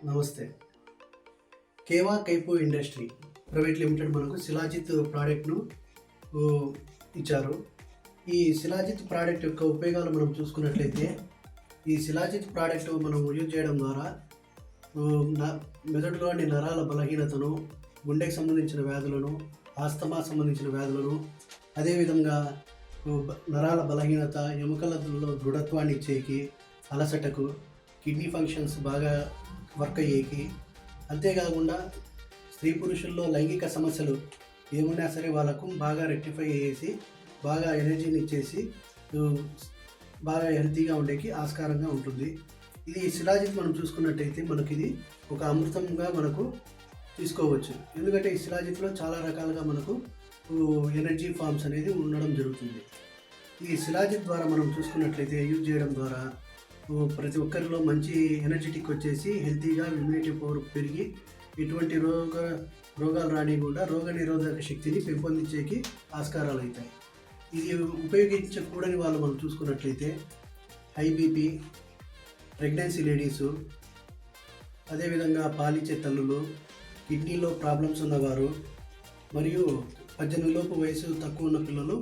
నమస్తే. కేవా కైపో industry private limited మనకు శిలాజిత్ ప్రోడక్ట్‌ను ఓ ఇచ్చారు. ఈ శిలాజిత్ ప్రోడక్ట్ యొక్క ఉపయోగాలు మనం చూసుకున్నట్లయితే, ఈ శిలాజిత్ ప్రోడక్ట్ మనం యూజ్ చేయడం ద్వారా ఓహ్, న మెదడులోని నరాల బలహీనతను, గుండెకి సంబంధించిన వ్యాధులను, ఆస్తమా సంబంధించిన వ్యాధులను, అదేవిధంగా నరాల బలహీనత, ఎముకలలో దృఢత్వాన్ని ఇచ్చేకి, అలసటకు, కిడ్నీ ఫంక్షన్స్ బాగా వర్క్ అయ్యేకి, అంతేకాకుండా స్త్రీ పురుషుల్లో లైంగిక సమస్యలు ఏమున్నా సరే వాళ్ళకు బాగా రెక్టిఫై చేసి, బాగా ఎనర్జీని ఇచ్చేసి, ఆహ్, బాగా హెల్తీగా ఉండేకి ఆస్కారంగా ఉంటుంది. ఇది శిలాజిత్ మనం చూసుకున్నట్టయితే మనకిది ఒక అమృతంగా మనకు తీసుకోవచ్చు. ఎందుకంటే ఈ శిలాజిత్‌లో చాలా రకాలుగా మనకు ఎనర్జీ ఫార్మ్స్ అనేది ఉండడం జరుగుతుంది. ఈ శిలాజిత్ ద్వారా మనం చూసుకున్నట్లయితే యూజ్ చేయడం ద్వారా ప్రతి ఒక్కరిలో మంచి ఎనర్జిటిక్ వచ్చేసి హెల్తీగా ఇమ్యూనిటీ పవర్ పెరిగి ఎటువంటి రోగాలు రానివ్వకుండా రోగనిరోధక శక్తిని పెంపొందించేకి ఆస్కారాలు అవుతాయి. ఇది ఉపయోగించకూడని వాళ్ళు మనం చూసుకున్నట్లయితే హై బీపీ, ప్రెగ్నెన్సీ లేడీసు, అదేవిధంగా పాలిచ్చే తల్లులు, కిడ్నీలో ప్రాబ్లమ్స్ ఉన్నవారు మరియు 18 లోపు వయసు తక్కువ ఉన్న పిల్లలు